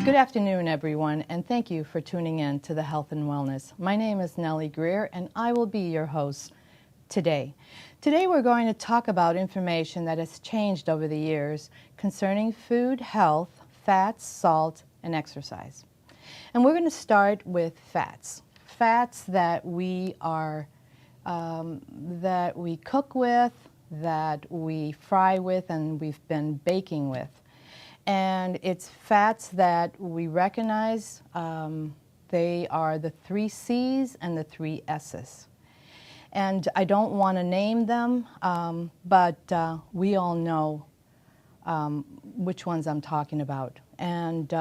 Good afternoon, everyone, and thank you for tuning in to the Health and Wellness. My name is Nellie Greer, and I will be your host today. Today we're going to talk about information that has changed over the years concerning food, health, fats, salt, and exercise. And we're going to start with fats. Fats that we cook with, that we fry with, and we've been baking with. And it's fats that we recognize. They are the 3 C's and the 3 S's. And I don't want to name them, but we all know which ones I'm talking about. And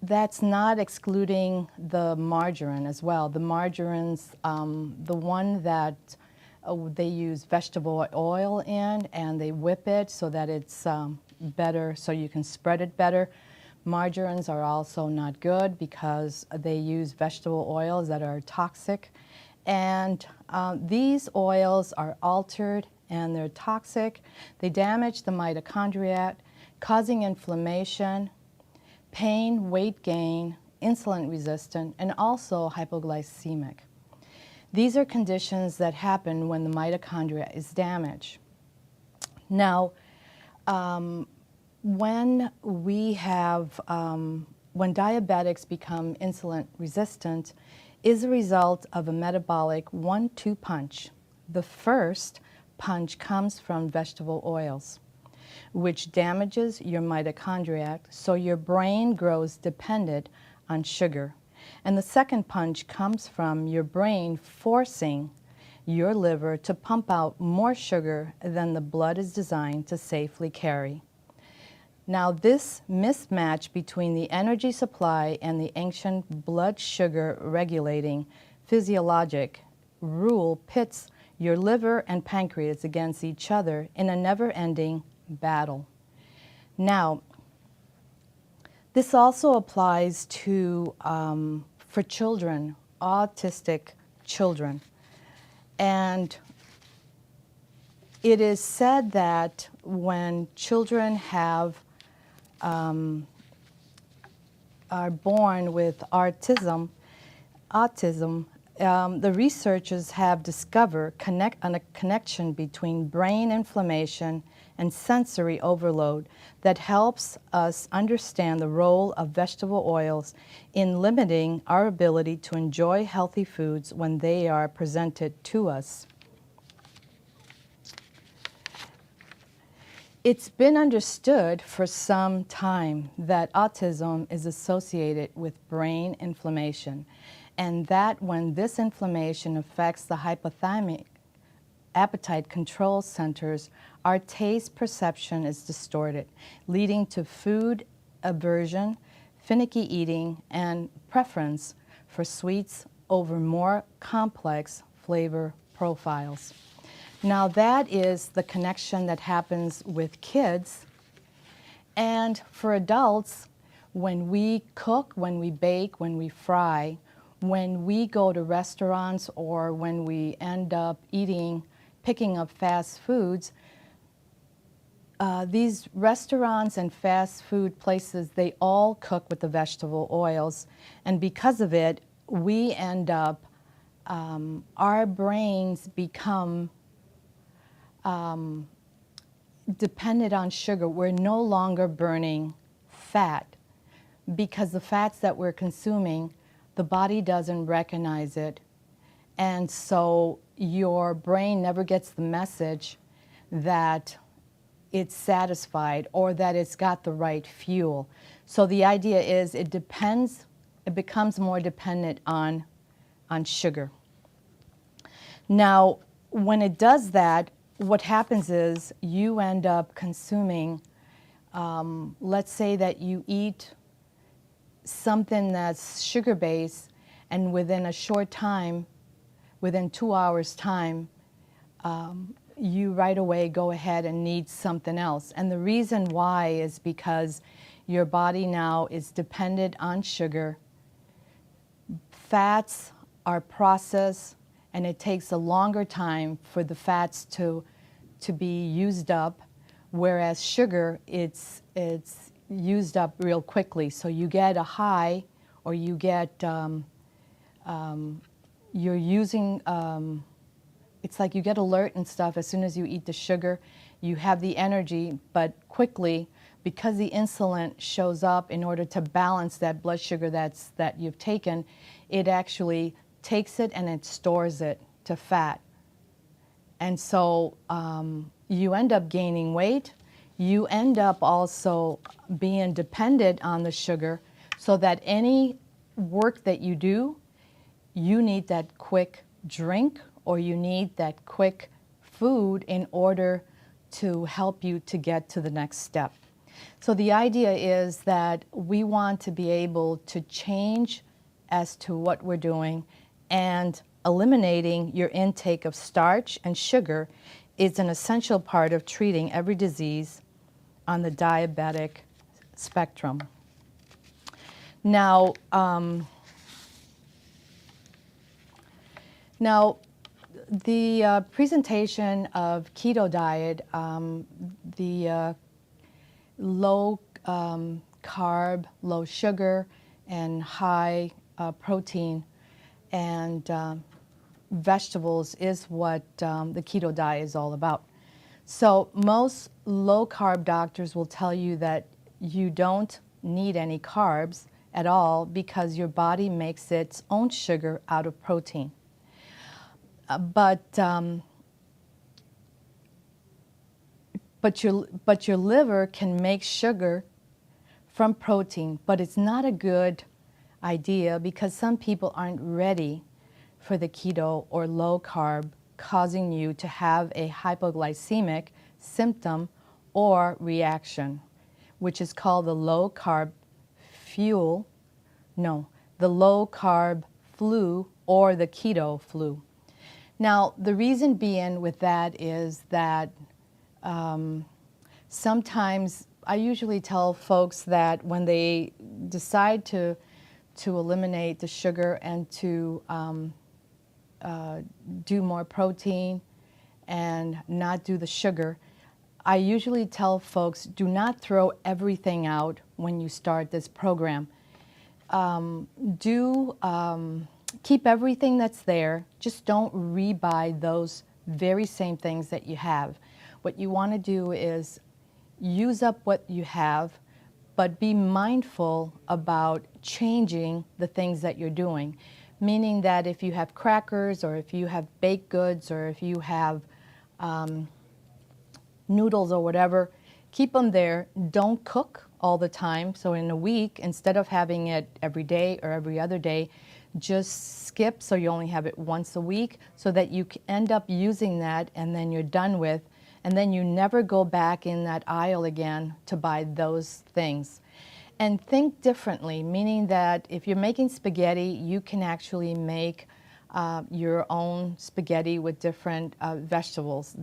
that's not excluding the margarine as well. The margarine's the one that they use vegetable oil in, and they whip it so that it's better, so you can spread it better. Margarines are also not good because they use vegetable oils that are toxic. And these oils are altered and they're toxic. They damage the mitochondria, causing inflammation, pain, weight gain, insulin resistant, and also hypoglycemic. These are conditions that happen when the mitochondria is damaged. Now, when diabetics become insulin resistant is a result of a metabolic 1-2 punch. The first punch comes from vegetable oils, which damages your mitochondria, so your brain grows dependent on sugar. And the second punch comes from your brain forcing your liver to pump out more sugar than the blood is designed to safely carry. Now, this mismatch between the energy supply and the ancient blood sugar regulating physiologic rule pits your liver and pancreas against each other in a never-ending battle. Now, this also applies to for children, autistic children. And it is said that when children are born with autism, the researchers have discovered a connection between brain inflammation and sensory overload that helps us understand the role of vegetable oils in limiting our ability to enjoy healthy foods when they are presented to us. It's been understood for some time that autism is associated with brain inflammation, and that when this inflammation affects the hypothalamic appetite control centers, our taste perception is distorted, leading to food aversion, finicky eating, and preference for sweets over more complex flavor profiles. Now, that is the connection that happens with kids. And for adults, when we cook, when we bake, when we fry, when we go to restaurants, or when we end up picking up fast foods, these restaurants and fast food places, they all cook with the vegetable oils. And because of it, we end up, our brains become dependent on sugar. We're no longer burning fat because the fats that we're consuming, the body doesn't recognize it. And so your brain never gets the message that it's satisfied or that it's got the right fuel. So the idea is it becomes more dependent on sugar. Now, when it does that, what happens is you end up consuming, let's say that you eat something that's sugar-based, and within a short time, within 2 hours' time, you right away go ahead and need something else. And the reason why is because your body now is dependent on sugar. Fats are processed, and it takes a longer time for the fats to be used up, whereas sugar, it's used up real quickly. So you get a high, or you get, you're using, it's like you get alert and stuff as soon as you eat the sugar. You have the energy, but quickly, because the insulin shows up in order to balance that blood sugar that you've taken, it actually takes it and it stores it to fat. And so you end up gaining weight. You end up also being dependent on the sugar, so that any work that you do, you need that quick drink, or you need that quick food in order to help you to get to the next step. So the idea is that we want to be able to change as to what we're doing, and eliminating your intake of starch and sugar is an essential part of treating every disease on the diabetic spectrum. Now, the presentation of keto diet, the low carb, low sugar, and high protein and vegetables is what the keto diet is all about. So most low carb doctors will tell you that you don't need any carbs at all, because your body makes its own sugar out of protein. But your liver can make sugar from protein, but it's not a good idea, because some people aren't ready for the keto or low carb, causing you to have a hypoglycemic symptom or reaction, which is called the low carb the low carb flu, or the keto flu. Now, the reason being with that is that sometimes I usually tell folks that when they decide to eliminate the sugar and to do more protein and not do the sugar, I usually tell folks, do not throw everything out when you start this program. Keep everything that's there. Just don't rebuy those very same things that you have. What you want to do is use up what you have, but be mindful about changing the things that you're doing. Meaning that if you have crackers, or if you have baked goods, or if you have noodles or whatever, keep them there. Don't cook all the time. So in a week, instead of having it every day or every other day, just skip, so you only have it once a week, so that you end up using that and then you're done with, and then you never go back in that aisle again to buy those things. And think differently, meaning that if you're making spaghetti, you can actually make your own spaghetti with different vegetables.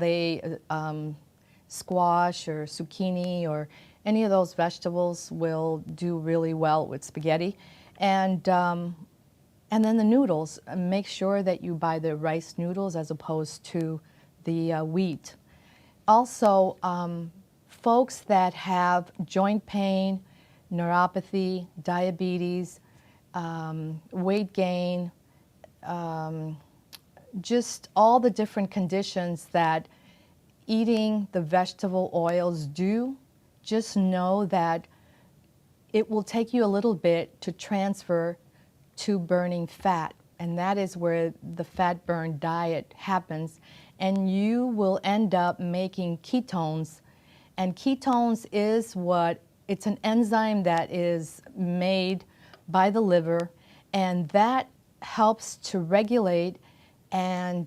Squash or zucchini or any of those vegetables will do really well with spaghetti. And then the noodles, make sure that you buy the rice noodles as opposed to the wheat. Also, folks that have joint pain, neuropathy, diabetes, weight gain, just all the different conditions that eating the vegetable oils do, just know that it will take you a little bit to transfer to burning fat, and that is where the fat burn diet happens, and you will end up making ketones. And ketones is it's an enzyme that is made by the liver, and that helps to regulate and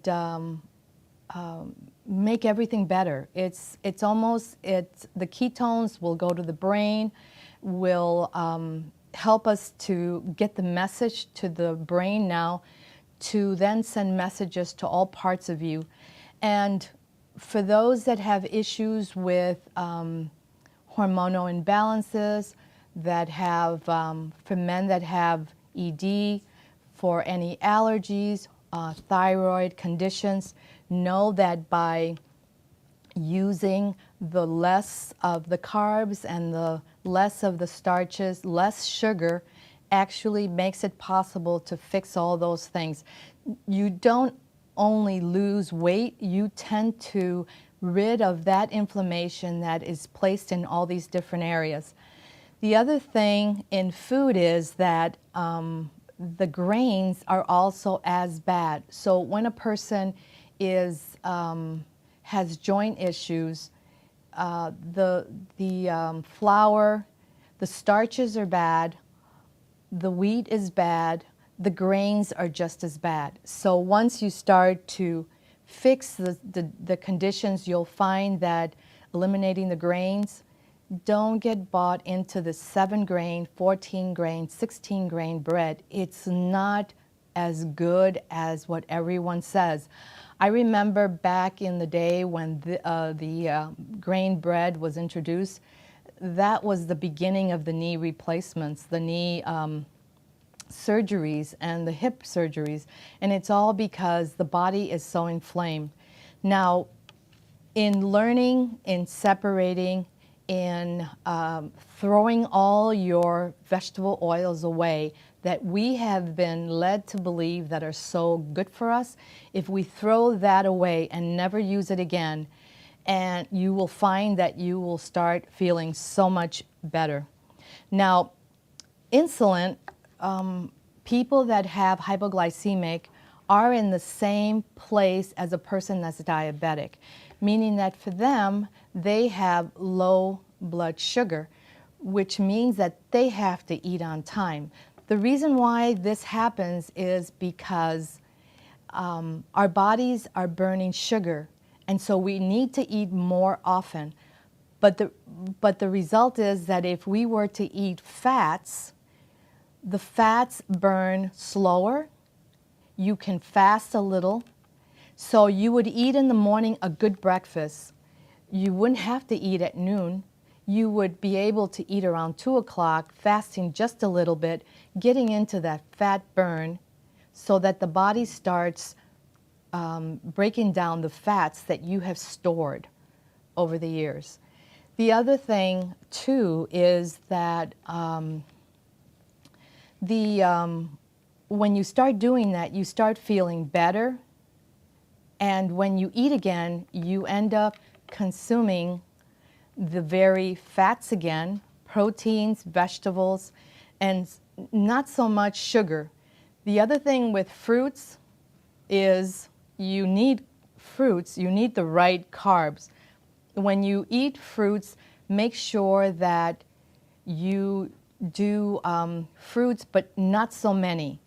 make everything better. The ketones will go to the brain, will help us to get the message to the brain now, to then send messages to all parts of you. And for those that have issues with hormonal imbalances, that have, for men that have ED, for any allergies, thyroid conditions, know that by using the less of the carbs and the less of the starches, less sugar, actually makes it possible to fix all those things. You don't only lose weight, you tend to rid of that inflammation that is placed in all these different areas. The other thing in food is that the grains are also as bad. So when a person is has joint issues, the flour, the starches are bad, the wheat is bad, the grains are just as bad. So once you start to fix the conditions, you'll find that eliminating the grains, don't get bought into the 7-grain, 14-grain, 16-grain bread. It's not as good as what everyone says. I remember back in the day when the grain bread was introduced, that was the beginning of the knee replacements, the knee surgeries and the hip surgeries, and it's all because the body is so inflamed. Now, in learning, in separating, in throwing all your vegetable oils away that we have been led to believe that are so good for us, if we throw that away and never use it again, and you will find that you will start feeling so much better. Now, insulin, people that have hypoglycemic are in the same place as a person that's diabetic, meaning that for them, they have low blood sugar, which means that they have to eat on time. The reason why this happens is because our bodies are burning sugar, and so we need to eat more often. But the result is that if we were to eat fats, the fats burn slower. You can fast a little. So you would eat in the morning a good breakfast. You wouldn't have to eat at noon. You would be able to eat around 2 o'clock, fasting just a little bit, getting into that fat burn so that the body starts breaking down the fats that you have stored over the years. The other thing, too, is that when you start doing that, you start feeling better. And when you eat again, you end up consuming the very fats again, proteins, vegetables, and not so much sugar. The other thing with fruits is you need fruits, you need the right carbs. When you eat fruits, make sure that you do fruits, but not so many.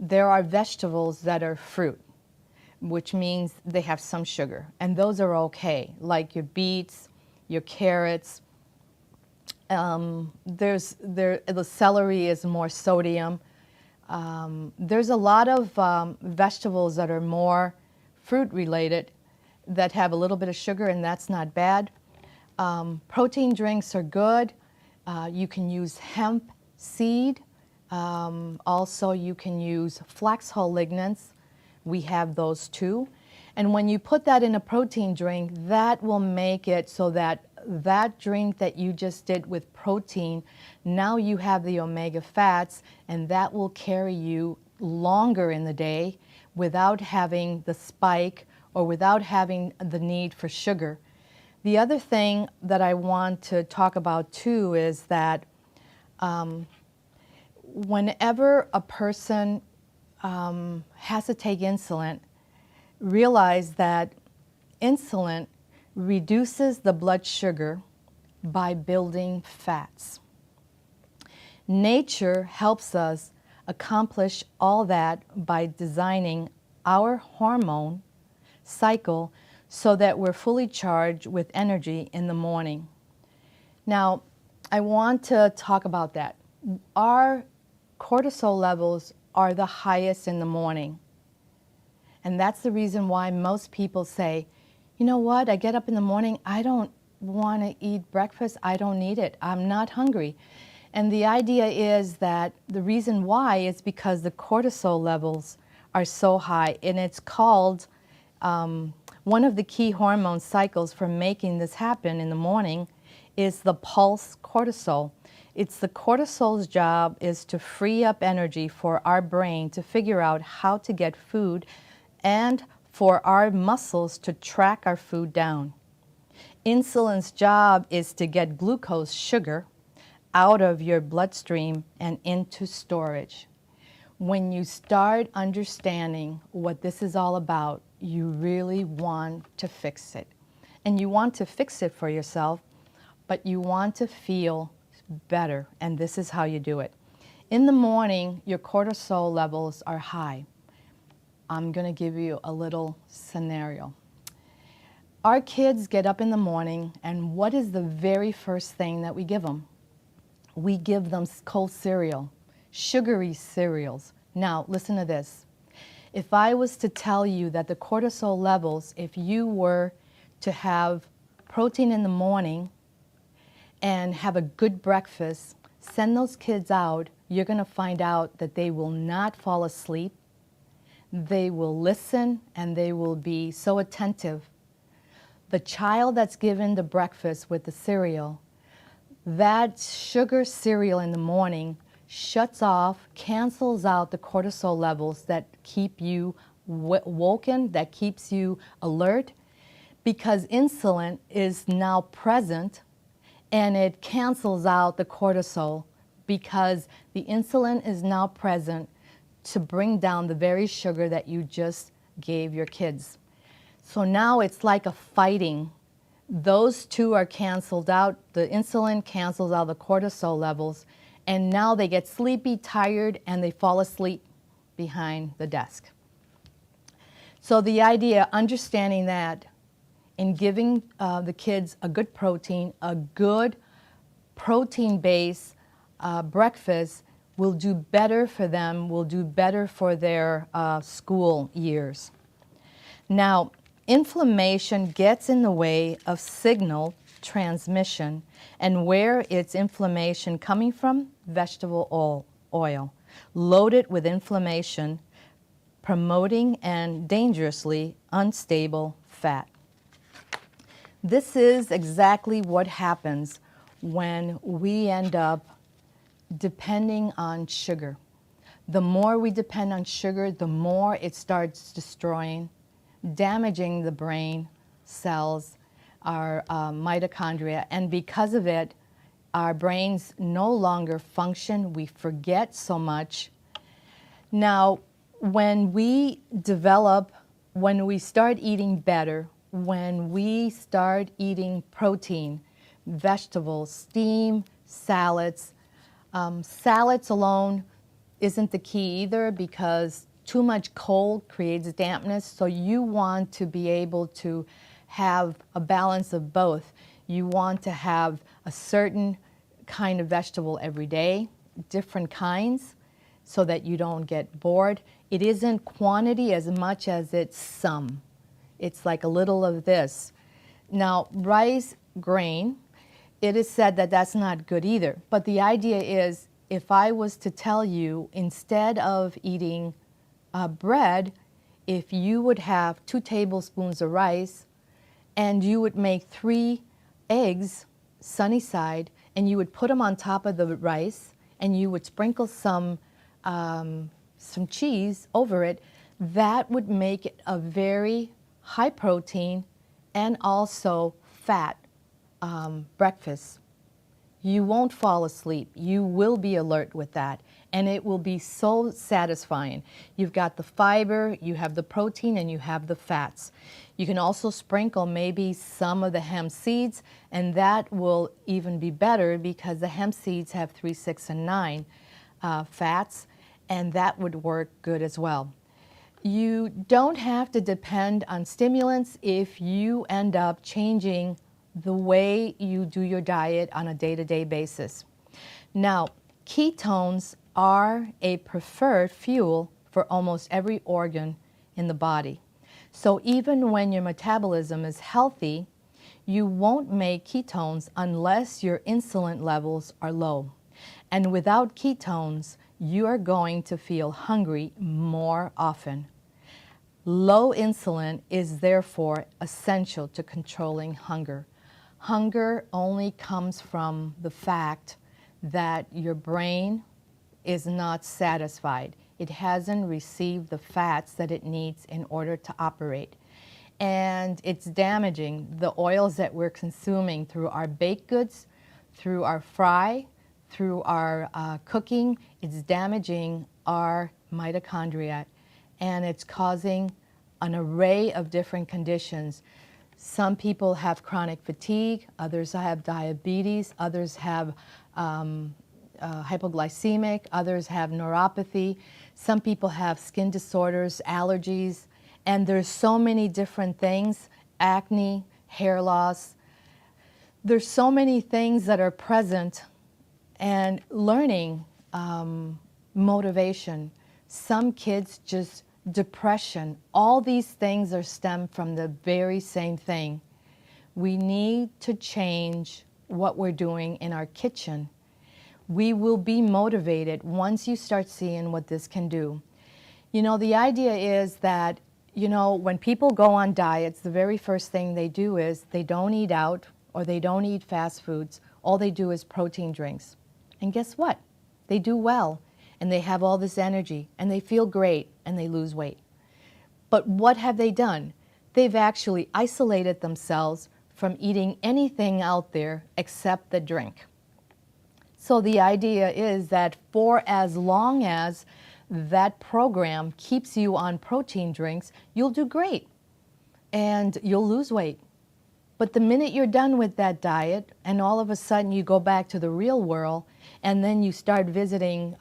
There are vegetables that are fruit, which means they have some sugar, and those are okay, like your beets, your carrots. The celery is more sodium. There's a lot of vegetables that are more fruit-related that have a little bit of sugar, and that's not bad. Protein drinks are good. You can use hemp seed. Also, you can use flax hull lignans. We have those too. And when you put that in a protein drink, that will make it so that that drink that you just did with protein, now you have the omega fats, and that will carry you longer in the day without having the spike or without having the need for sugar. The other thing that I want to talk about too is that whenever a person has to take insulin, realize that insulin reduces the blood sugar by building fats. Nature helps us accomplish all that by designing our hormone cycle so that we're fully charged with energy in the morning. Now, I want to talk about that. Our cortisol levels are the highest in the morning. And that's the reason why most people say, you know what, I get up in the morning, I don't want to eat breakfast, I don't need it, I'm not hungry. And the idea is that the reason why is because the cortisol levels are so high, and it's called One of the key hormone cycles for making this happen in the morning is the pulse cortisol. It's the cortisol's job is to free up energy for our brain to figure out how to get food and for our muscles to track our food down. Insulin's job is to get glucose, sugar, out of your bloodstream and into storage. When you start understanding what this is all about, you really want to fix it. And you want to fix it for yourself, but you want to feel better, and this is how you do it. In the morning, your cortisol levels are high. I'm going to give you a little scenario. Our kids get up in the morning, and what is the very first thing that we give them? We give them cold cereal, sugary cereals. Now, listen to this. If I was to tell you that the cortisol levels, if you were to have protein in the morning and have a good breakfast, send those kids out, you're going to find out that they will not fall asleep. They will listen, and they will be so attentive. The child that's given the breakfast with the cereal, that sugar cereal in the morning shuts off, cancels out the cortisol levels that keep you woken, that keeps you alert, because insulin is now present and it cancels out the cortisol because the insulin is now present to bring down the very sugar that you just gave your kids. So now it's like a fighting. Those two are canceled out. The insulin cancels out the cortisol levels, and now they get sleepy, tired, and they fall asleep behind the desk. So the idea, understanding that in giving the kids a good protein-based breakfast will do better for them, will do better for their school years. Now, inflammation gets in the way of signal transmission, and where it's inflammation coming from? Vegetable oil, loaded with inflammation, promoting and dangerously unstable fat. This is exactly what happens when we end up depending on sugar. The more we depend on sugar, the more it starts destroying, damaging the brain cells, our mitochondria, and because of it, our brains no longer function. We forget so much. Now, when we start eating better, when we start eating protein, vegetables, steamed salads, salads alone isn't the key either, because too much cold creates dampness, so you want to be able to have a balance of both. You want to have a certain kind of vegetable every day, different kinds, so that you don't get bored. It isn't quantity as much as it's some. It's like a little of this. Now, rice grain, it is said that that's not good either, but the idea is, if I was to tell you, instead of eating bread, if you would have 2 tablespoons of rice and you would make 3 eggs sunny side, and you would put them on top of the rice, and you would sprinkle some cheese over it, that would make it a very high protein and also fat breakfast. You won't fall asleep. You will be alert with that, and it will be so satisfying. You've got the fiber, you have the protein, and you have the fats. You can also sprinkle maybe some of the hemp seeds, and that will even be better because the hemp seeds have 3, 6, and 9 fats, and that would work good as well. You don't have to depend on stimulants if you end up changing the way you do your diet on a day-to-day basis. Now, ketones are a preferred fuel for almost every organ in the body. So even when your metabolism is healthy, you won't make ketones unless your insulin levels are low. And without ketones, you are going to feel hungry more often. Low insulin is therefore essential to controlling hunger. Hunger only comes from the fact that your brain is not satisfied. It hasn't received the fats that it needs in order to operate. And it's damaging the oils that we're consuming through our baked goods, through our fry, through our cooking. It's damaging our mitochondria, and it's causing an array of different conditions. Some people have chronic fatigue, others have diabetes, others have hypoglycemic, others have neuropathy, some people have skin disorders, allergies, and there's so many different things, acne, hair loss. There's so many things that are present, and learning, motivation. Some kids just depression. All these things are stemmed from the very same thing. We need to change what we're doing in our kitchen. We will be motivated once you start seeing what this can do. You know, the idea is that, you know, when people go on diets, the very first thing they do is they don't eat out or they don't eat fast foods. All they do is protein drinks. And guess what? They do well, and they have all this energy, and they feel great, and they lose weight. But what have they done? They've actually isolated themselves from eating anything out there except the drink. So the idea is that for as long as that program keeps you on protein drinks, you'll do great, and you'll lose weight. But the minute you're done with that diet, and all of a sudden you go back to the real world, and then you start visiting,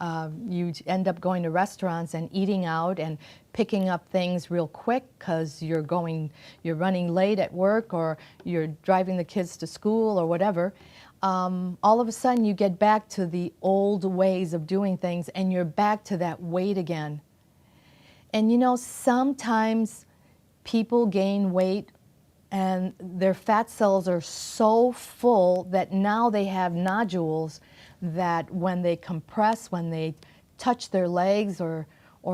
you end up going to restaurants and eating out and picking up things real quick because you're running late at work, or you're driving the kids to school or whatever. All of a sudden you get back to the old ways of doing things, and you're back to that weight again. And you know, sometimes people gain weight and their fat cells are so full that now they have nodules that when they compress, when they touch their legs or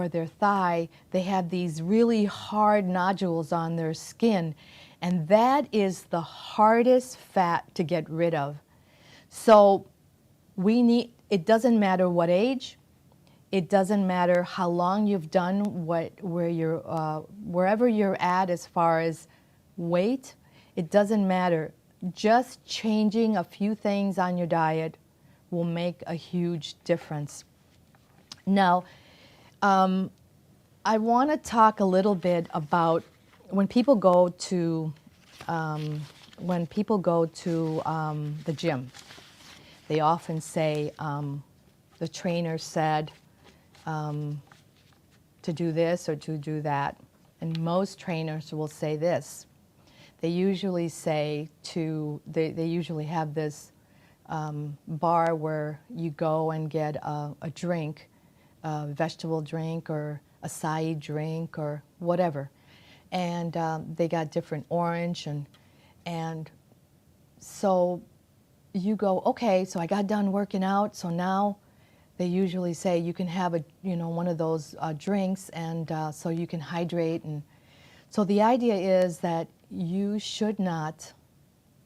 their thigh, they have these really hard nodules on their skin. And that is the hardest fat to get rid of. So it doesn't matter what age, it doesn't matter how long you've done wherever you're at as far as weight, it doesn't matter. Just changing a few things on your diet will make a huge difference. Now, I want to talk a little bit about when people go to the gym. They often say, the trainer said to do this or to do that. And most trainers will say this. They usually say they usually have this bar where you go and get a drink, a vegetable drink or acai drink or whatever. And they got different orange and so you go, okay, so I got done working out, so now they usually say you can have one of those drinks, and so you can hydrate. And so the idea is that you should not,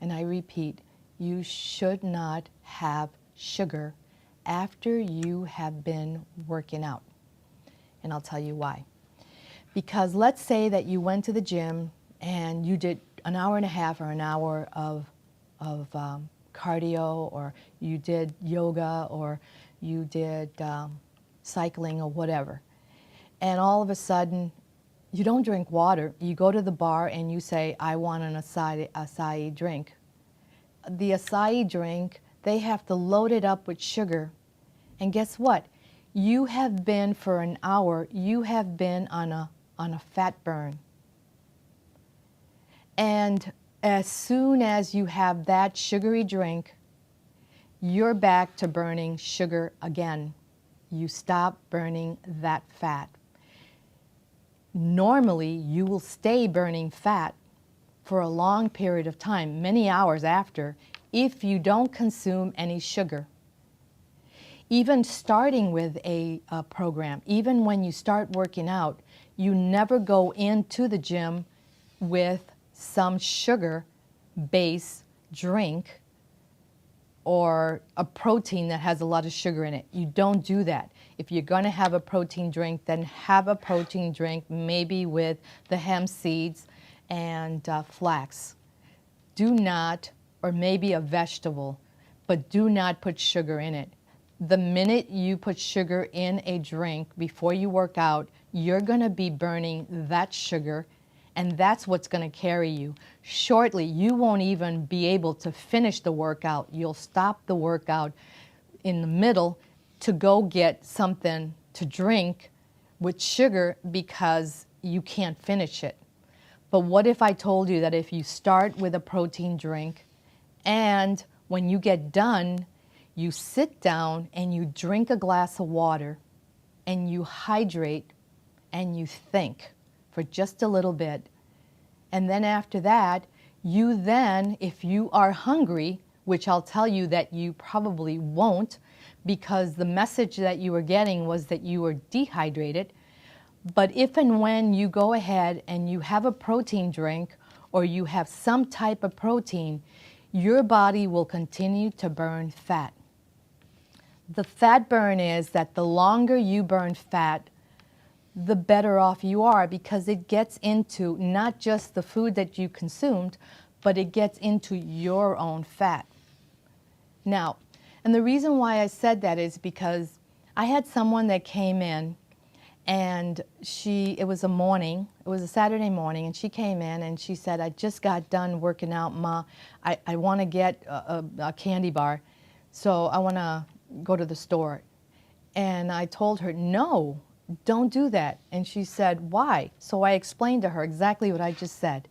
and I repeat, you should not have sugar after you have been working out. And I'll tell you why. Because let's say that you went to the gym and you did an hour and a half or an hour of cardio, or you did yoga, or you did cycling or whatever. And all of a sudden, you don't drink water. You go to the bar and you say, I want an acai drink. The acai drink, they have to load it up with sugar. And guess what? You have been, for an hour, you have been on a fat burn. And as soon as you have that sugary drink, you're back to burning sugar again. You stop burning that fat. Normally, you will stay burning fat for a long period of time, many hours after, if you don't consume any sugar. even starting with a program, even when you start working out, you never go into the gym with some sugar-based drink or a protein that has a lot of sugar in it. You don't do that. If you're going to have a protein drink, then have a protein drink maybe with the hemp seeds and flax. Do not, or maybe a vegetable, but do not put sugar in it. The minute you put sugar in a drink before you work out, you're going to be burning that sugar, and that's what's going to carry you. Shortly, you won't even be able to finish the workout. You'll stop the workout in the middle to go get something to drink with sugar because you can't finish it. But what if I told you that if you start with a protein drink and when you get done, you sit down and you drink a glass of water and you hydrate and you think for just a little bit. And then after that, you then, if you are hungry, which I'll tell you that you probably won't because the message that you were getting was that you were dehydrated. But if and when you go ahead and you have a protein drink or you have some type of protein, your body will continue to burn fat. The fat burn is that the longer you burn fat, the better off you are because it gets into not just the food that you consumed, but it gets into your own fat. Now, and the reason why I said that is because I had someone that came in and it was a Saturday morning, and she came in and she said, I just got done working out, Ma. I want to get a candy bar, so I want to go to the store. And I told her, no, don't do that. And she said, why? So I explained to her exactly what I just said.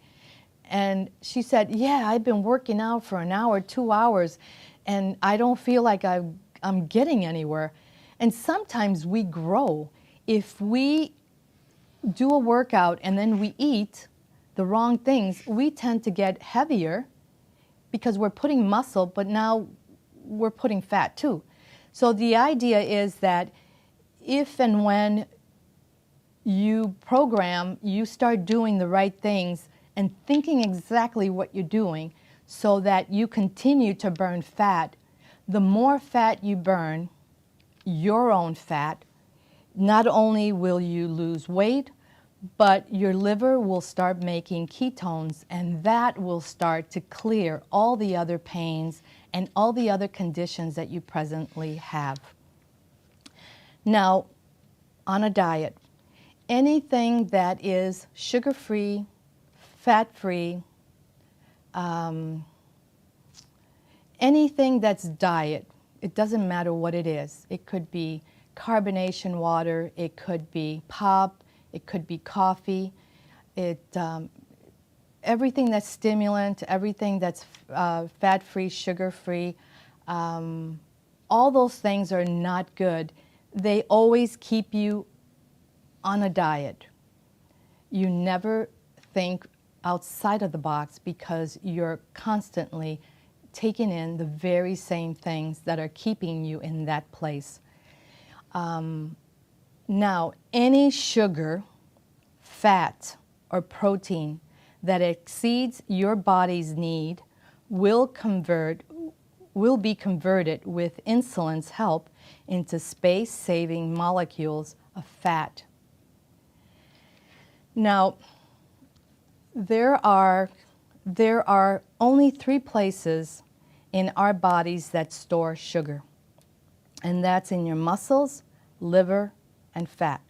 And she said, yeah, I've been working out for an hour, 2 hours, and I don't feel like I'm getting anywhere. And sometimes we grow. If we do a workout and then we eat the wrong things, we tend to get heavier because we're putting muscle, but now we're putting fat too. So the idea is that if and when you program, you start doing the right things and thinking exactly what you're doing so that you continue to burn fat, the more fat you burn, your own fat, not only will you lose weight, but your liver will start making ketones, and that will start to clear all the other pains and all the other conditions that you presently have. Now, on a diet, anything that is sugar-free, fat-free, anything that's diet, it doesn't matter what it is. It could be carbonation water, it could be pop, it could be coffee, everything that's stimulant, everything that's fat-free, sugar-free, all those things are not good. They always keep you on a diet. You never think outside of the box because you're constantly taking in the very same things that are keeping you in that place. Now, any sugar, fat, or protein that exceeds your body's need will be converted with insulin's help into space-saving molecules of fat. Now, there are only 3 places in our bodies that store sugar, and that's in your muscles, liver, and fat.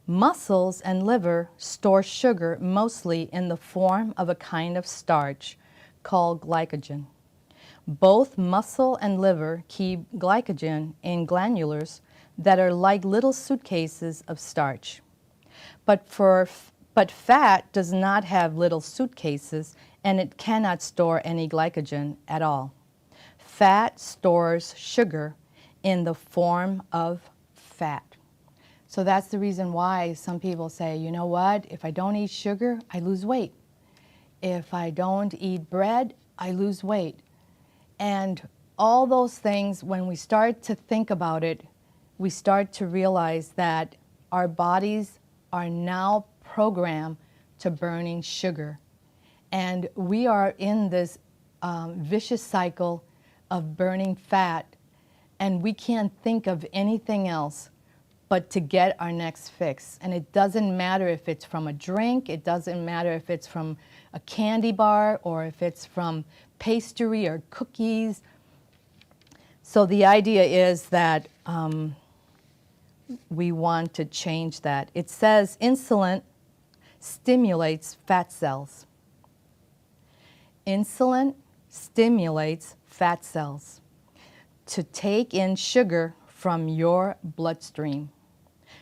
Muscles and liver store sugar mostly in the form of a kind of starch called glycogen. Both muscle and liver keep glycogen in granulars that are like little suitcases of starch. But fat does not have little suitcases, and it cannot store any glycogen at all. Fat stores sugar in the form of fat. So that's the reason why some people say, you know what, if I don't eat sugar, I lose weight. If I don't eat bread, I lose weight. And all those things, when we start to think about it, we start to realize that our bodies are now programmed to burning sugar. And we are in this vicious cycle of burning fat, and we can't think of anything else but to get our next fix. And it doesn't matter if it's from a drink, it doesn't matter if it's from a candy bar, or if it's from pastry or cookies. So the idea is that we want to change that. It says insulin stimulates fat cells. Insulin stimulates fat cells to take in sugar from your bloodstream.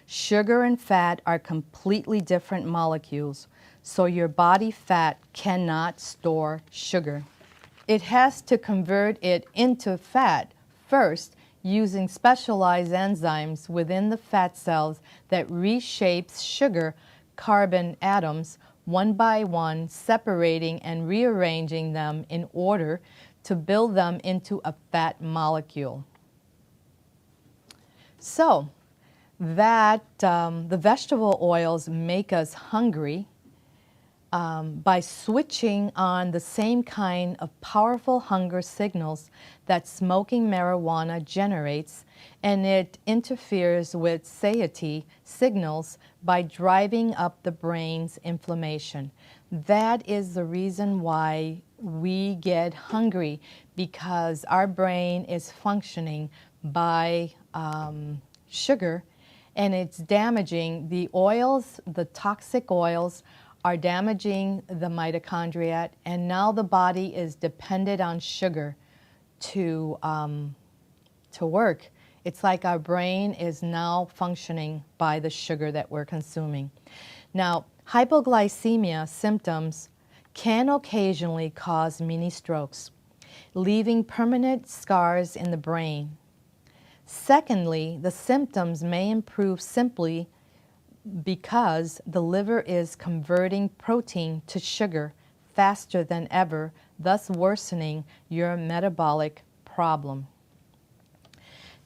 Sugar and fat are completely different molecules, so your body fat cannot store sugar. It has to convert it into fat first using specialized enzymes within the fat cells that reshapes sugar carbon atoms one by one, separating and rearranging them in order to build them into a fat molecule. So that the vegetable oils make us hungry by switching on the same kind of powerful hunger signals that smoking marijuana generates, and it interferes with satiety signals by driving up the brain's inflammation. That is the reason why we get hungry, because our brain is functioning by sugar, and it's damaging the oils. The toxic oils are damaging the mitochondria, and now the body is dependent on sugar to work. It's like our brain is now functioning by the sugar that we're consuming. Now, hypoglycemia symptoms can occasionally cause mini strokes, leaving permanent scars in the brain. Secondly, the symptoms may improve simply because the liver is converting protein to sugar faster than ever, thus worsening your metabolic problem.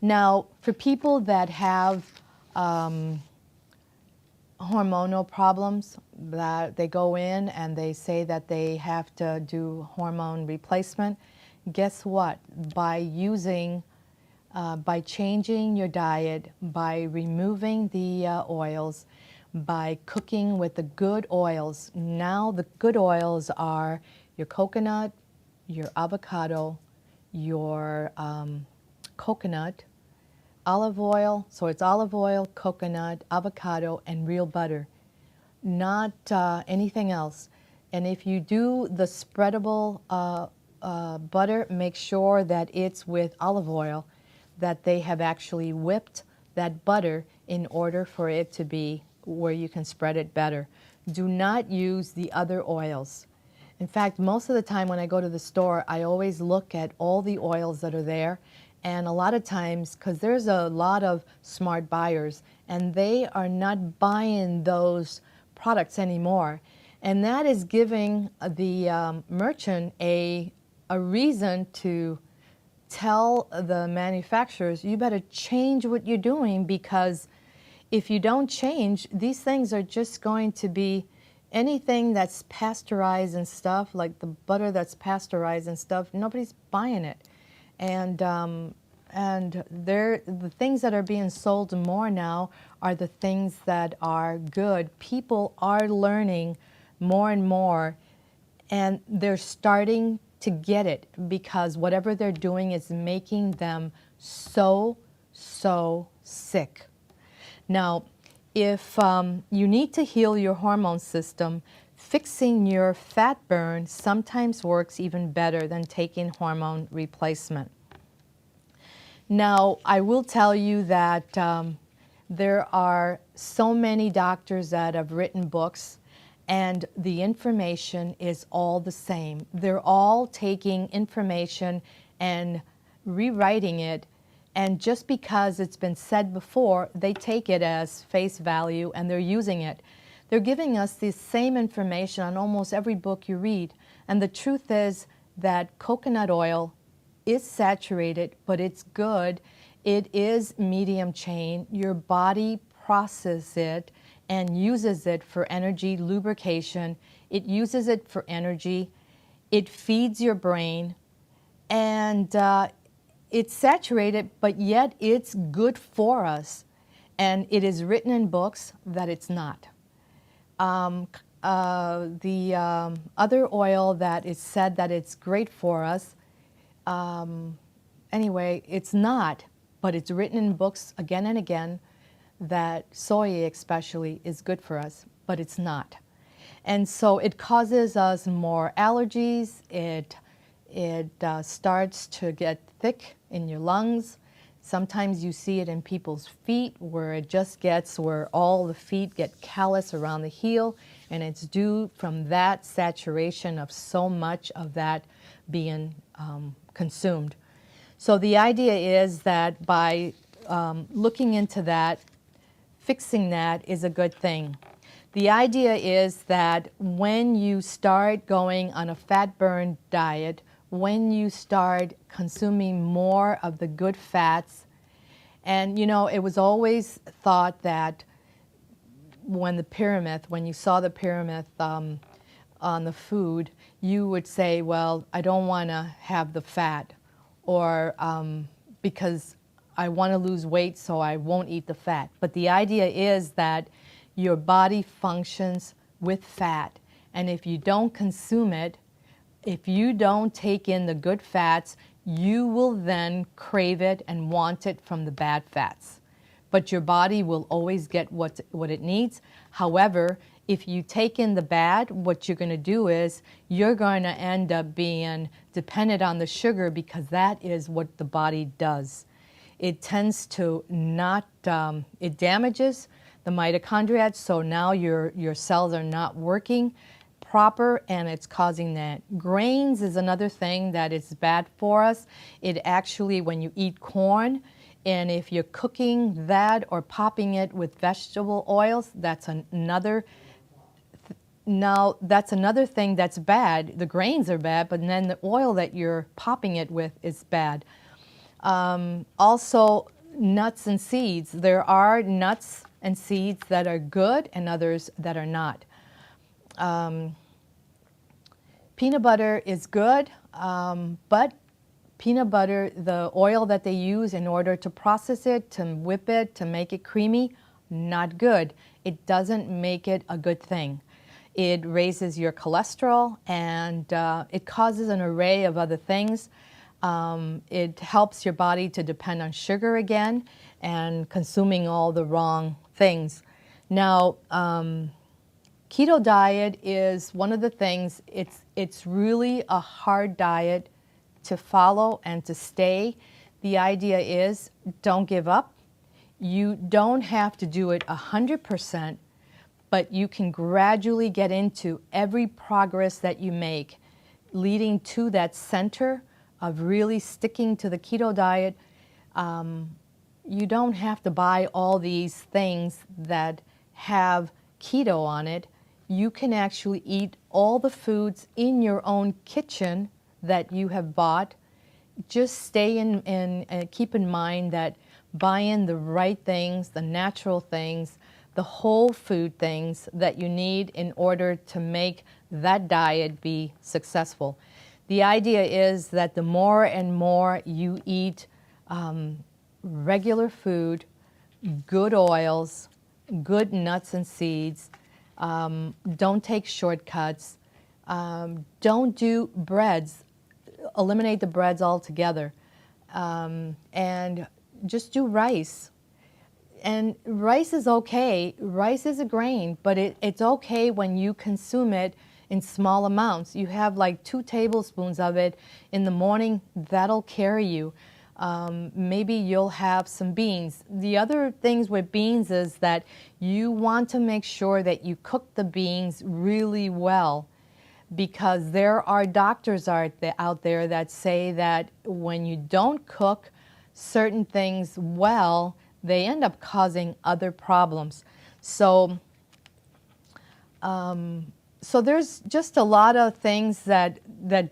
Now, for people that have hormonal problems, that they go in and they say that they have to do hormone replacement, guess what? By changing your diet, by removing the oils, by cooking with the good oils. Now the good oils are your coconut, your avocado, your coconut, olive oil. So it's olive oil, coconut, avocado, and real butter, not anything else. And if you do the spreadable butter, make sure that it's with olive oil, that they have actually whipped that butter in order for it to be where you can spread it better. Do not use the other oils. In fact, most of the time when I go to the store, I always look at all the oils that are there. And a lot of times, because there's a lot of smart buyers, and they are not buying those products anymore. And that is giving the merchant a reason to tell the manufacturers, you better change what you're doing, because if you don't change, these things are just going to be anything that's pasteurized and stuff, like the butter that's pasteurized and stuff, nobody's buying it. And the things that are being sold more now are the things that are good. People are learning more and more, and they're starting to get it, because whatever they're doing is making them so sick. Now, if you need to heal your hormone system, fixing your fat burn sometimes works even better than taking hormone replacement. Now, I will tell you that there are so many doctors that have written books, and the information is all the same. They're all taking information and rewriting it, and just because it's been said before, they take it as face value and they're using it. They're giving us the same information on almost every book you read, and the truth is that coconut oil is saturated, but it's good. It is medium chain. Your body processes it and uses it for energy, lubrication. It uses it for energy. It feeds your brain. And it's saturated, but yet it's good for us. And it is written in books that it's not. The other oil that is said that it's great for us, anyway, it's not, but it's written in books again and again that soy especially is good for us, but it's not. And so it causes us more allergies. It starts to get thick in your lungs. Sometimes you see it in people's feet where it just gets where all the feet get callous around the heel, and it's due from that saturation of so much of that being consumed. So the idea is that by looking into that, fixing that is a good thing. The idea is that when you start going on a fat burn diet, when you start consuming more of the good fats, and you know, it was always thought that when you saw the pyramid on the food, you would say, well, I don't want to have the fat, or because I want to lose weight, so I won't eat the fat. But the idea is that your body functions with fat, and if you don't consume it, if you don't take in the good fats, you will then crave it and want it from the bad fats. But your body will always get what it needs. However, if you take in the bad, what you're going to do is you're going to end up being dependent on the sugar, because that is what the body does. It tends to not, it damages the mitochondria, so now your cells are not working proper, and it's causing that. Grains is another thing that is bad for us. It actually, when you eat corn, and if you're cooking that or popping it with vegetable oils, that's another. Now, that's another thing that's bad. The grains are bad, but then the oil that you're popping it with is bad. Also, nuts and seeds. There are nuts and seeds that are good and others that are not. Peanut butter is good, but peanut butter, the oil that they use in order to process it, to whip it, to make it creamy, not good. It doesn't make it a good thing. It raises your cholesterol, and it causes an array of other things. It helps your body to depend on sugar again and consuming all the wrong things. Now, keto diet is one of the things, it's really a hard diet to follow and to stay. The idea is don't give up. You don't have to do it 100%, but you can gradually get into every progress that you make, leading to that center of really sticking to the keto diet. You don't have to buy all these things that have keto on it. You can actually eat all the foods in your own kitchen that you have bought. Just stay and keep in mind that buying the right things, the natural things, the whole food things that you need in order to make that diet be successful. The idea is that the more and more you eat regular food, good oils, good nuts and seeds, don't take shortcuts, don't do breads, eliminate the breads altogether, and just do rice. And rice is okay. Rice is a grain, but it's okay when you consume it in small amounts. You have like 2 tablespoons of it in the morning, that'll carry you. Maybe you'll have some beans. The other things with beans is that you want to make sure that you cook the beans really well, because there are doctors out there that say that when you don't cook certain things well, they end up causing other problems. So So there's just a lot of things that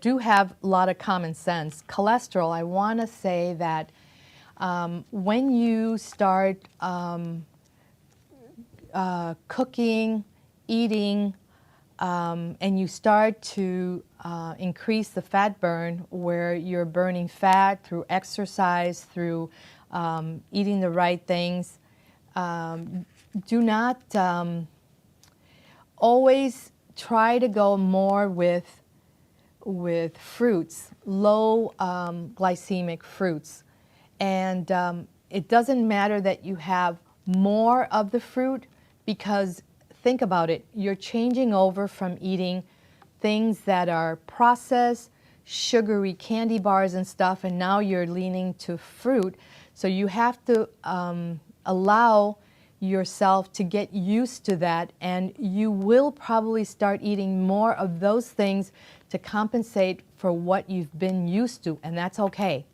do have a lot of common sense. Cholesterol, I want to say that when you start cooking, eating, and you start to increase the fat burn, where you're burning fat through exercise, through eating the right things, do not always try to go more with fruits, low glycemic fruits. And it doesn't matter that you have more of the fruit, because think about it, you're changing over from eating things that are processed, sugary candy bars and stuff, and now you're leaning to fruit. So you have to allow yourself to get used to that, and you will probably start eating more of those things to compensate for what you've been used to, and that's okay.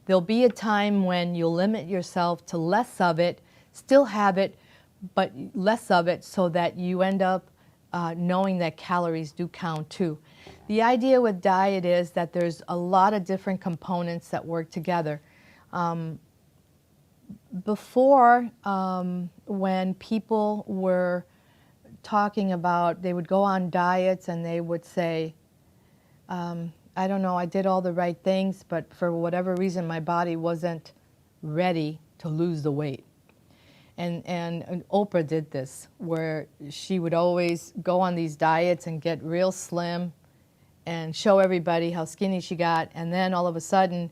There'll be a time when you'll limit yourself to less of it, still have it, but less of it, so that you end up knowing that calories do count too. The idea with diet is that there's a lot of different components that work together. Before, when people were talking about, they would go on diets and they would say, I don't know, I did all the right things, but for whatever reason my body wasn't ready to lose the weight. And Oprah did this, where she would always go on these diets and get real slim and show everybody how skinny she got, and then all of a sudden,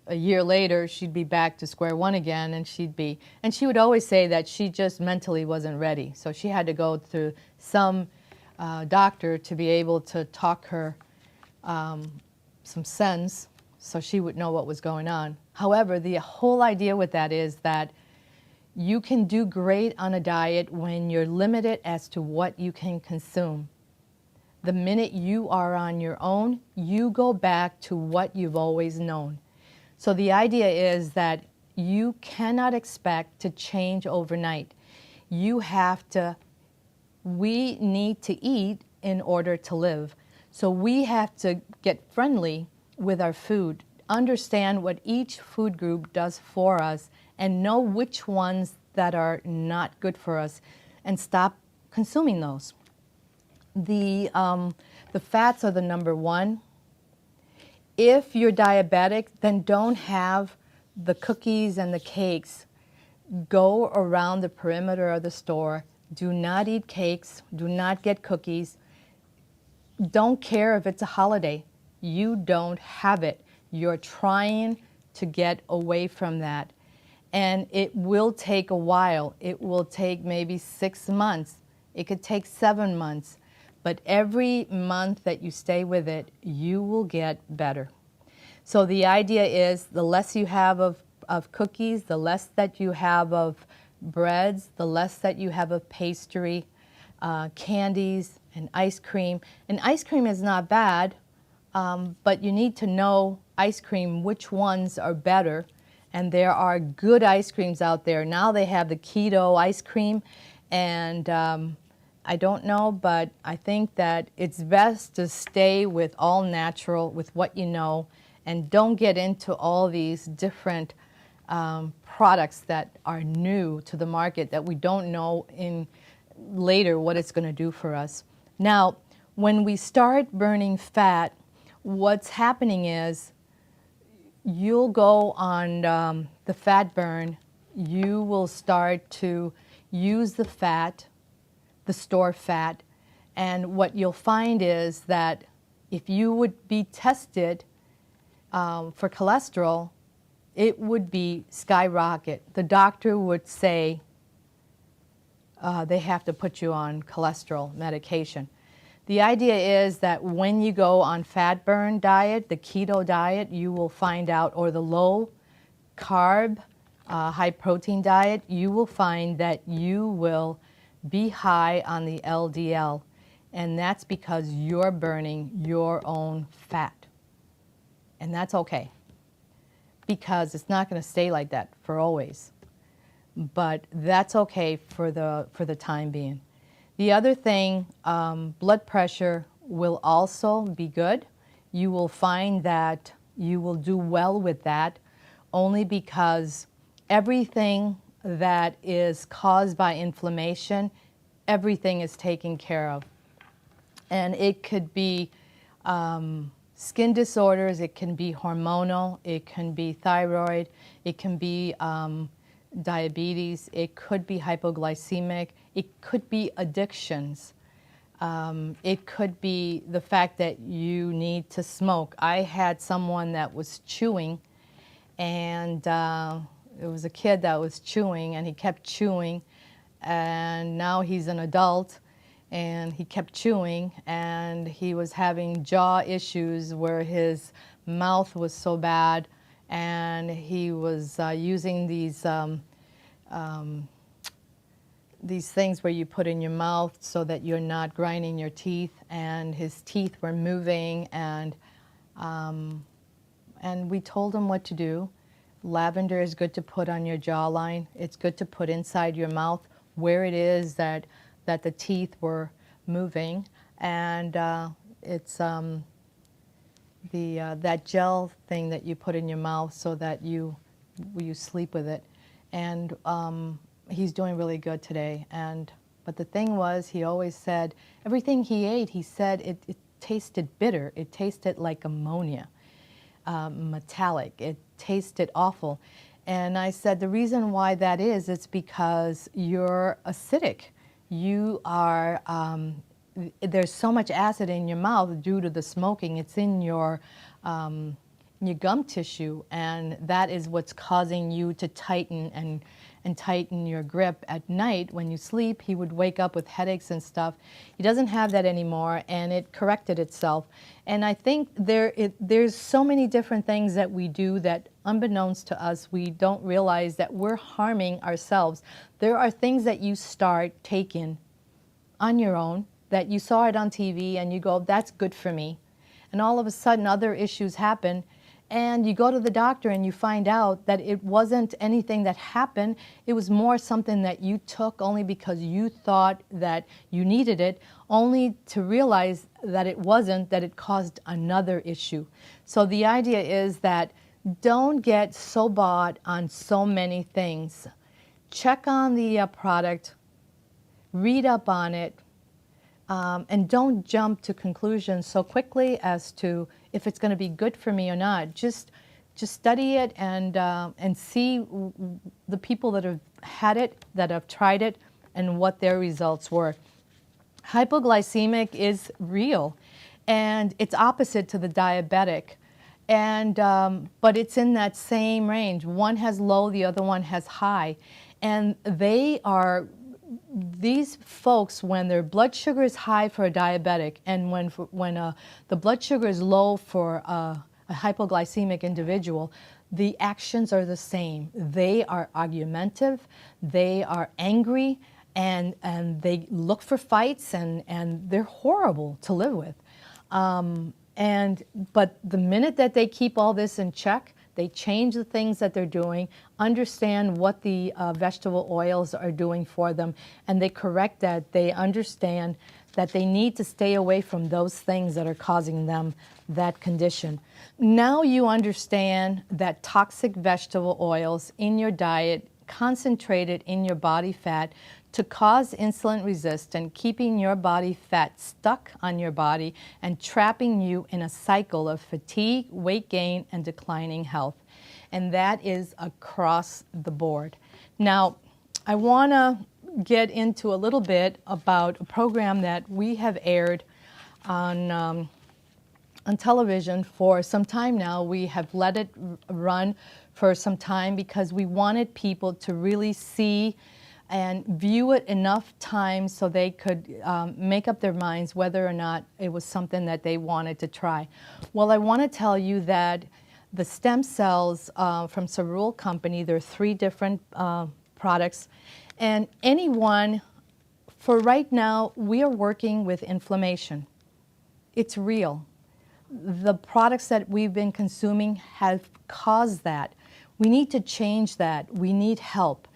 a year later, she'd be back to square one again, and she would always say that she just mentally wasn't ready. So she had to go to some doctor to be able to talk her some sense, so she would know what was going on. However, the whole idea with that is that you can do great on a diet when you're limited as to what you can consume. The minute you are on your own, you go back to what you've always known. So the idea is that you cannot expect to change overnight. We need to eat in order to live. So we have to get friendly with our food, understand what each food group does for us, and know which ones that are not good for us, and stop consuming those. The fats are the number one. If you're diabetic, then don't have the cookies and the cakes. Go around the perimeter of the store. Do not eat cakes. Do not get cookies. Don't care if it's a holiday. You don't have it. You're trying to get away from that. And it will take a while. It will take maybe 6 months. It could take 7 months. But every month that you stay with it, you will get better. So the idea is the less you have of cookies, the less that you have of breads, the less that you have of pastry, candies, and ice cream. And ice cream is not bad, but you need to know ice cream, which ones are better. And there are good ice creams out there. Now they have the keto ice cream, and I don't know, but I think that it's best to stay with all natural, with what you know, and don't get into all these different products that are new to the market that we don't know in later what it's going to do for us. Now, when we start burning fat, what's happening is you'll go on the fat burn. You will start to use the fat, the store fat, and what you'll find is that if you would be tested for cholesterol, it would be skyrocket. The doctor would say they have to put you on cholesterol medication. The idea is that when you go on fat burn diet, the keto diet, you will find out, or the low carb, high protein diet, you will find that you will be high on the LDL. And that's because you're burning your own fat. And that's okay, because it's not going to stay like that for always. But that's okay for the time being. The other thing, blood pressure will also be good. You will find that you will do well with that only because everything that is caused by inflammation, everything is taken care of. And it could be skin disorders, it can be hormonal, it can be thyroid, it can be diabetes, it could be hypoglycemic, it could be addictions. It could be the fact that you need to smoke. I had someone that was chewing, and it was a kid that was chewing, and he kept chewing, and now he's an adult, and he kept chewing, and he was having jaw issues where his mouth was so bad, and he was using these things where you put in your mouth so that you're not grinding your teeth, and his teeth were moving, and we told him what to do. Lavender is good to put on your jawline. It's good to put inside your mouth where it is that the teeth were moving, and it's that gel thing that you put in your mouth so that you sleep with it, and he's doing really good today. But the thing was, he always said everything he ate, he said it tasted bitter. It tasted like ammonia, metallic. It tasted awful. And I said the reason why that is, it's because you're acidic. You are, there's so much acid in your mouth due to the smoking. It's in your gum tissue, and that is what's causing you to tighten and tighten your grip at night. When you sleep, he would wake up with headaches and stuff. He doesn't have that anymore, and it corrected itself. And I think there's so many different things that we do that, unbeknownst to us, we don't realize that we're harming ourselves. There are things that you start taking on your own, that you saw it on TV and you go, that's good for me. And all of a sudden other issues happen, and you go to the doctor and you find out that it wasn't anything that happened. It was more something that you took only because you thought that you needed it, only to realize that it wasn't, that it caused another issue. So the idea is that don't get so bought on so many things. Check on the product, read up on it, and don't jump to conclusions so quickly as to if it's going to be good for me or not. Just study it and see the people that have had it, that have tried it, and what their results were. Hypoglycemic is real, and it's opposite to the diabetic, and but it's in that same range. One has low, the other one has high, and these folks, when their blood sugar is high for a diabetic, and when the blood sugar is low for a hypoglycemic individual, the actions are the same. They are argumentative, they are angry, and they look for fights, and they're horrible to live with. But the minute that they keep all this in check, they change the things that they're doing, understand what the vegetable oils are doing for them, and they correct that. They understand that they need to stay away from those things that are causing them that condition. Now you understand that toxic vegetable oils in your diet, concentrated in your body fat, to cause insulin resistance, keeping your body fat stuck on your body and trapping you in a cycle of fatigue, weight gain, and declining health. And that is across the board. Now, I want to get into a little bit about a program that we have aired on television for some time now. We have let it run for some time because we wanted people to really see and view it enough times so they could make up their minds whether or not it was something that they wanted to try. Well, I want to tell you that the stem cells from Cerule Company, there are 3 different products, and anyone, for right now, we are working with inflammation. It's real. The products that we've been consuming have caused that. We need to change that. We need help.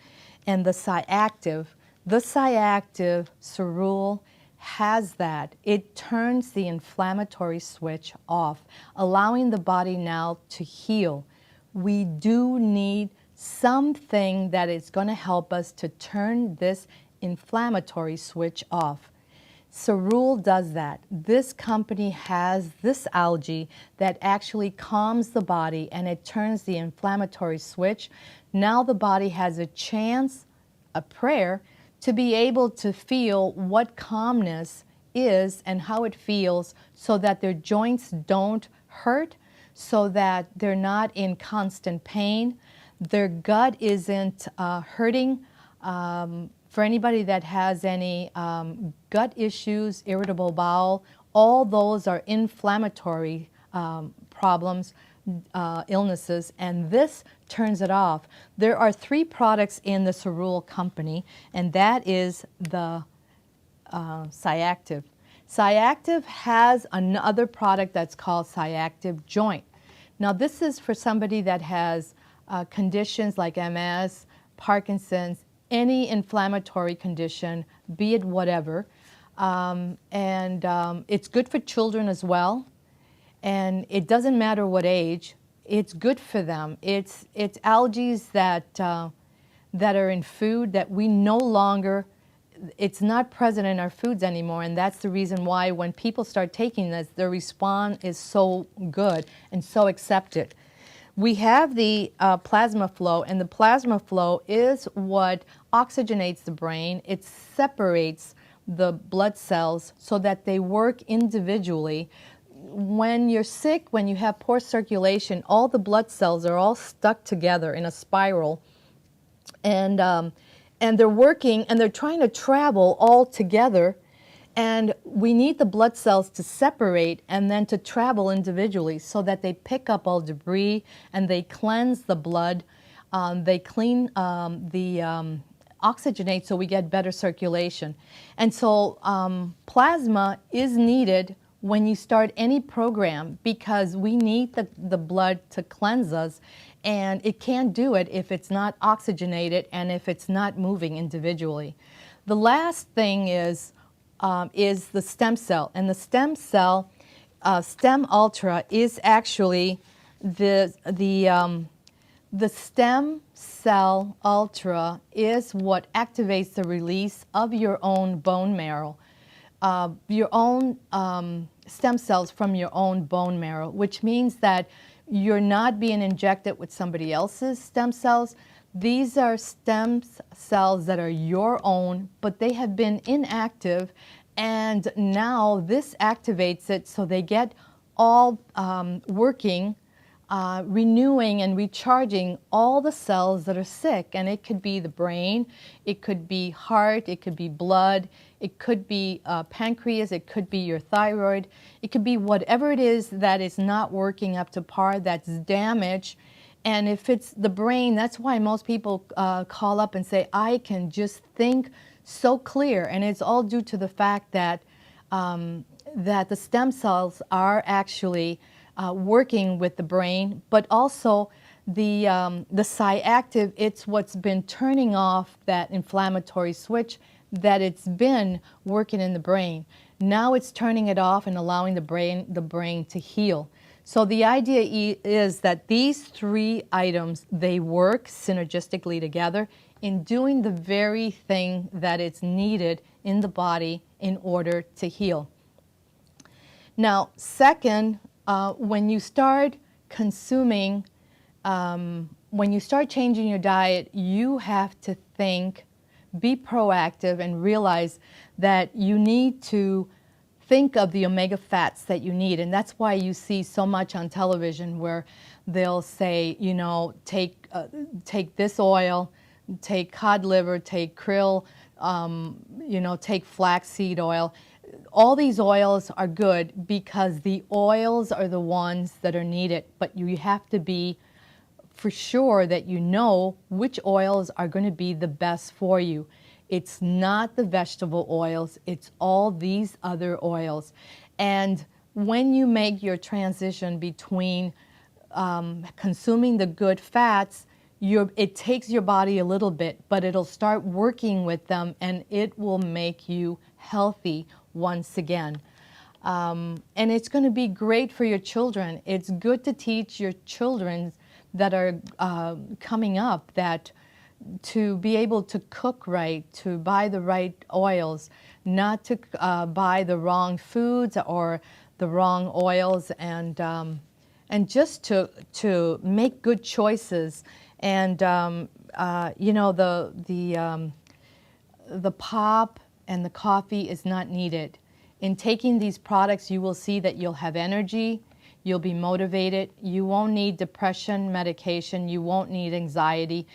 And the Active, The Cyactive cerule has that. It turns the inflammatory switch off, allowing the body now to heal. We do need something that is going to help us to turn this inflammatory switch off. Cerule does that. This company has this algae that actually calms the body and it turns the inflammatory switch. Now the body has a chance, a prayer, to be able to feel what calmness is and how it feels so that their joints don't hurt, so that they're not in constant pain, their gut isn't hurting. For anybody that has any gut issues, irritable bowel, all those are inflammatory problems, illnesses, and this turns it off. There are 3 products in the cerule company, and that is the Cyactive. Cyactive has another product that's called Cyactive Joint. Now this is for somebody that has conditions like MS, Parkinson's, any inflammatory condition, be it whatever. It's good for children as well. And it doesn't matter what age, it's good for them. It's algae that are in food that we no longer, it's not present in our foods anymore, and that's the reason why when people start taking this, their response is so good and so accepted. We have the plasma flow, and the plasma flow is what oxygenates the brain. It separates the blood cells so that they work individually. When you're sick, when you have poor circulation, all the blood cells are all stuck together in a spiral, and they're working and they're trying to travel all together. And we need the blood cells to separate and then to travel individually so that they pick up all debris and they cleanse the blood. They clean oxygenate so we get better circulation. And so plasma is needed when you start any program because we need the blood to cleanse us, and it can't do it if it's not oxygenated and if it's not moving individually. The last thing is the stem cell, and the stem cell, Stem Ultra, is actually the stem cell Ultra is what activates the release of your own bone marrow, your own stem cells from your own bone marrow, which means that you're not being injected with somebody else's stem cells. These are stem cells that are your own, but they have been inactive, and now this activates it so they get all working, renewing and recharging all the cells that are sick. And it could be the brain, it could be heart, it could be blood, it could be pancreas, it could be your thyroid, it could be whatever it is that is not working up to par, that's damaged. And if it's the brain, that's why most people call up and say, I can just think so clear. And it's all due to the fact that, that the stem cells are actually working with the brain, but also the Cyactive, it's what's been turning off that inflammatory switch that it's been working in the brain. Now it's turning it off and allowing the brain to heal. So the idea is that these 3 items, they work synergistically together in doing the very thing that it's needed in the body in order to heal. Now, second, when you start consuming, when you start changing your diet, you have to think, be proactive, and realize that you need to think of the omega fats that you need. And that's why you see so much on television where they'll say, you know, take this oil, take cod liver, take krill, you know, take flaxseed oil. All these oils are good because the oils are the ones that are needed, but you have to be for sure that you know which oils are going to be the best for you. It's not the vegetable oils, it's all these other oils. And when you make your transition between consuming the good fats, it takes your body a little bit, but it'll start working with them and it will make you healthy once again. And it's going to be great for your children. It's good to teach your children that are coming up that to be able to cook right, to buy the right oils, not to buy the wrong foods or the wrong oils, and just to make good choices. And you know, the pop and the coffee is not needed. In taking these products, you will see that you'll have energy, you'll be motivated, you won't need depression medication, you won't need anxiety,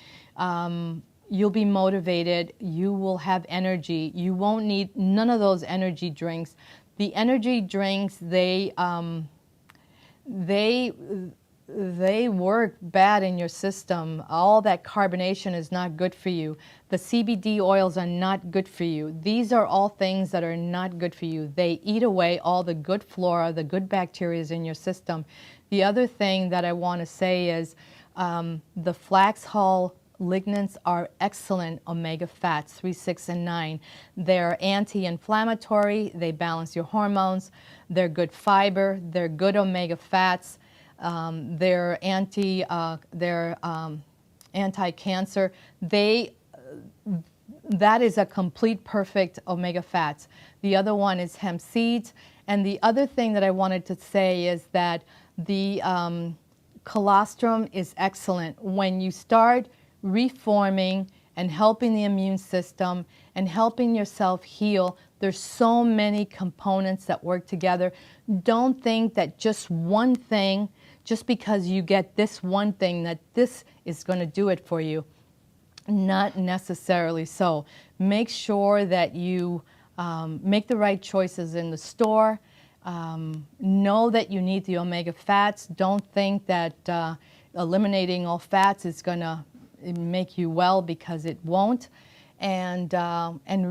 you'll be motivated, you will have energy, you won't need none of those energy drinks. The energy drinks, they work bad in your system. All that carbonation is not good for you. The CBD oils are not good for you. These are all things that are not good for you. They eat away all the good flora, the good bacteria in your system. The other thing that I want to say is the flax hull lignans are excellent omega fats, 3, 6, and 9. They're anti-inflammatory, they balance your hormones, they're good fiber, they're good omega fats, they're anti-cancer. That is a complete perfect omega fats. The other one is hemp seeds. And the other thing that I wanted to say is that the colostrum is excellent. When you start reforming and helping the immune system and helping yourself heal, there's so many components that work together. Don't think that just one thing, just because you get this one thing, that this is going to do it for you. Not necessarily so. Make sure that you make the right choices in the store. Know that you need the omega fats. Don't think that eliminating all fats is going to make you well, because it won't. And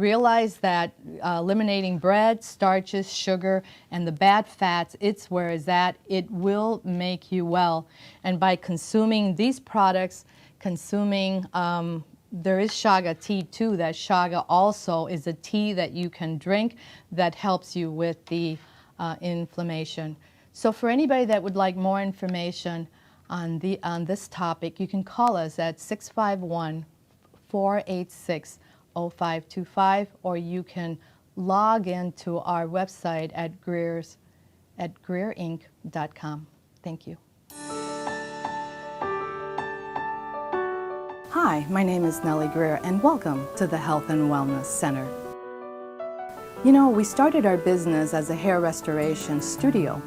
realize that eliminating bread, starches, sugar, and the bad fats, it's where it's at. It will make you well. And by consuming these products, there is chaga tea too. That chaga also is a tea that you can drink that helps you with the inflammation. So for anybody that would like more information on this topic, you can call us at 651-486-0525, or you can log into our website at greerinc.com. Thank you. Hi, my name is Nellie Greer, and welcome to the Health and Wellness Center. You know, we started our business as a hair restoration studio.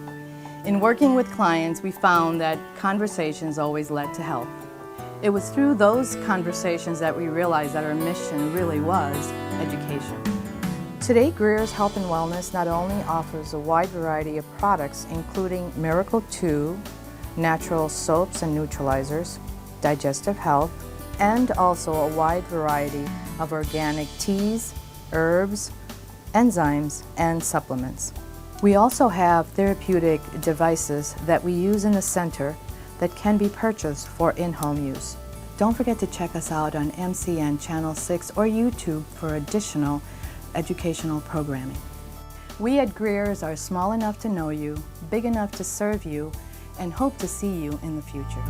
In working with clients, we found that conversations always led to health. It was through those conversations that we realized that our mission really was education. Today, Greer's Health and Wellness not only offers a wide variety of products, including Miracle 2, natural soaps and neutralizers, digestive health, and also a wide variety of organic teas, herbs, enzymes, and supplements. We also have therapeutic devices that we use in the center that can be purchased for in-home use. Don't forget to check us out on MCN Channel 6 or YouTube for additional educational programming. We at Greer's are small enough to know you, big enough to serve you, and hope to see you in the future.